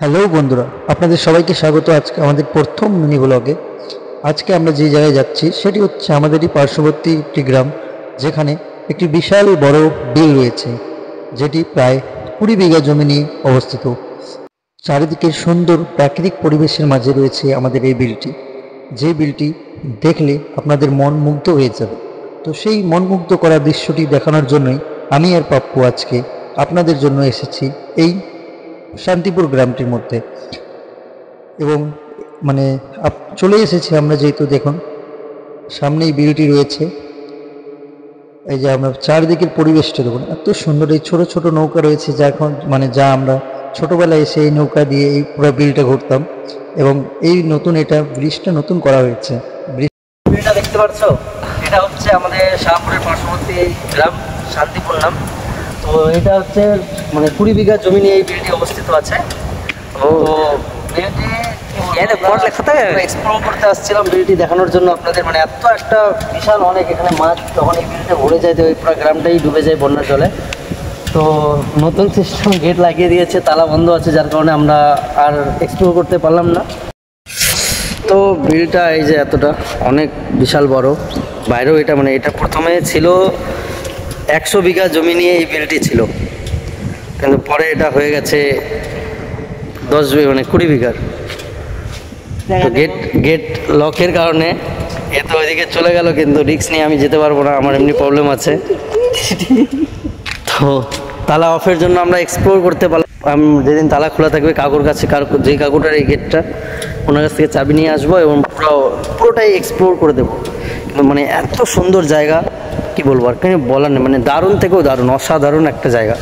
Hello বন্ধুরা, আপনাদের সবাইকে স্বাগত আজকে আমাদের প্রথম মিনি ব্লগে। আজকে আমরা যে জায়গায় যাচ্ছি সেটি হচ্ছে আমাদেরই পার্শ্ববর্তী একটি গ্রাম, যেখানে একটি বিশাল বড় বিল রয়েছে, যেটি প্রায় 20 বিঘা জমি নিয়ে অবস্থিত। চারিদিকে সুন্দর প্রাকৃতিক পরিবেশের মাঝে রয়েছে আমাদের এই বিলটি, যে বিলটি দেখলে আপনাদের মন মুগ্ধ হয়ে যাবে। তো সেই মন মুগ্ধ করা দৃশ্যটি দেখানোর জন্যই আমি আর পাপ্পু আজকে আপনাদের জন্য এসেছি এই শান্তিপুর গ্রামটির মধ্যে। এবং মানে চলে এসেছি আমরা, যেহেতু দেখুন সামনেই বিলটি রয়েছে। এই যে আমরা চারদিকের পরিবেশটা দেখুন, এত সুন্দর। এই ছোট ছোট নৌকা রয়েছে, যা এখন যা আমরা ছোটবেলায় এসে এই নৌকা দিয়ে এই পুরো বিলটা ঘুরতাম। এবং এই নতুন এটা ব্রিজটা নতুন করা হয়েছে। বিলটা দেখতে পাচ্ছ, এটা হচ্ছে আমাদের শাহপুরের পার্শ্ববর্তী গ্রাম শান্তিপুর নাম। তো এটা হচ্ছে 20 বিঘা জমি নিয়ে এই বিলটি অবস্থিত আছে। তো বিলটি এক্সপ্লোর করতে আসছিলাম, বিলটি দেখানোর জন্য আপনাদের। এত একটা বিশাল অনেক এখানে মাছ, তখন এই বিলটা ভরে যায়, তো এই পুরো গ্রামটাই ডুবে যায় বন্যার জলে। তো নতুন সিস্টেম গেট লাগিয়ে দিয়েছে, তালা বন্ধ আছে, যার কারণে আমরা আর এক্সপ্লোর করতে পারলাম না। তো বিলটা এই যে এতটা অনেক বিশাল বড়, বাইরেও এটা এটা প্রথমে ছিল 100 বিঘা জমি নিয়ে এই বিলটি ছিল, কিন্তু পরে এটা হয়ে গেছে 10 বিঘা 20 বিঘার। তো গেট লকের কারণে এ তো ওইদিকে চলে গেল, কিন্তু রিস্ক নিয়ে আমি যেতে পারবো না, আমার এমনি প্রবলেম আছে। তো তালা অফের জন্য আমরা এক্সপ্লোর করতে পারলাম। আমি যেদিন তালা খোলা থাকবে কাকুর কাছে, যে কাকুটার এই গেটটা, ওনার কাছ থেকে চাবি নিয়ে আসবো এবং পুরোটাই এক্সপ্লোর করে দেবো। কিন্তু এত সুন্দর জায়গা, কি বলবো আর কিছু বলার নেই। দারুণ থেকেও দারুণ, অসাধারণ একটা জায়গা।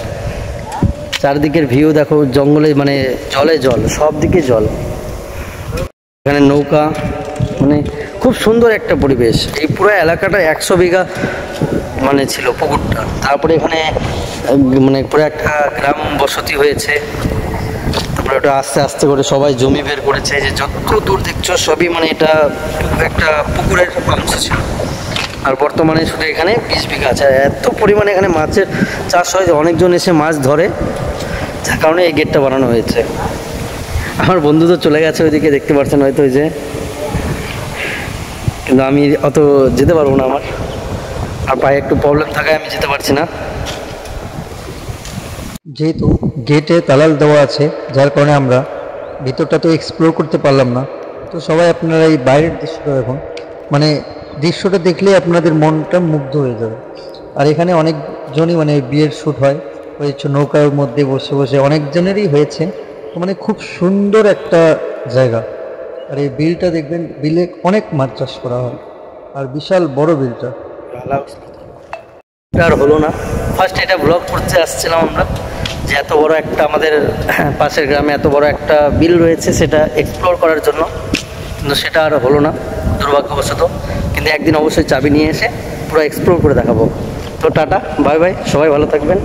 চারদিকের ভিউ দেখো, জঙ্গলে জলে জল, সব দিকে জল, এখানে নৌকা, খুব সুন্দর একটা পরিবেশ। এই পুরো এলাকাটা 100 বিঘা ছিল পুকুরটা। তারপরে এখানে পুরো একটা গ্রাম বসতি হয়েছে। তারপরে ওটা আস্তে আস্তে করে সবাই জমি বের করেছে। যে যত দূর দেখছো সবই এটা একটা পুকুরের অংশ ছিল। আর বর্তমানে শুধু এখানে 20 বিঘা আছে। এত পরিমাণে এখানে মাছের চাষ হয় যে অনেকজন এসে মাছ ধরে, যার কারণে এই গেটটা বানানো হয়েছে। আমার বন্ধু তো চলে গেছে ওইদিকে, দেখতে পাচ্ছেন হয়তো, ওই যে। কিন্তু আমি অত যেতে পারবো না, আমার আর পায়ে একটু প্রবলেম থাকায় আমি যেতে পারছি না। যেহেতু গেটে তালাল দেওয়া আছে, যার কারণে আমরা ভিতরটা তো এক্সপ্লোর করতে পারলাম না। তো সবাই আপনারা এই বাইরের দৃশ্যটা দেখুন, দৃশ্যটা দেখলে আপনাদের মনটা মুগ্ধ হয়ে যাবে। আর এখানে অনেকজনই বিয়ের শ্যুট হয় ওই নৌকার মধ্যে বসে বসে, অনেকজনেরই হয়েছে। তো খুব সুন্দর একটা জায়গা। আর এই বিলটা দেখবেন, বিলে অনেক মাছ চাষ করা হয়, আর বিশাল বড় বিলটা। আর হলো না, ফার্স্ট এটা ব্লগ করতে আসছিলাম আমরা, যে এত বড় একটা আমাদের পাশের গ্রামে এত বড় একটা বিল রয়েছে, সেটা এক্সপ্লোর করার জন্য। কিন্তু সেটা আর হলো না দুর্ভাগ্যবশত। কিন্তু একদিন অবশ্যই চাবি নিয়ে এসে পুরো এক্সপ্লোর করে দেখাবো। তো টাটা, বাই বাই, সবাই ভালো থাকবেন।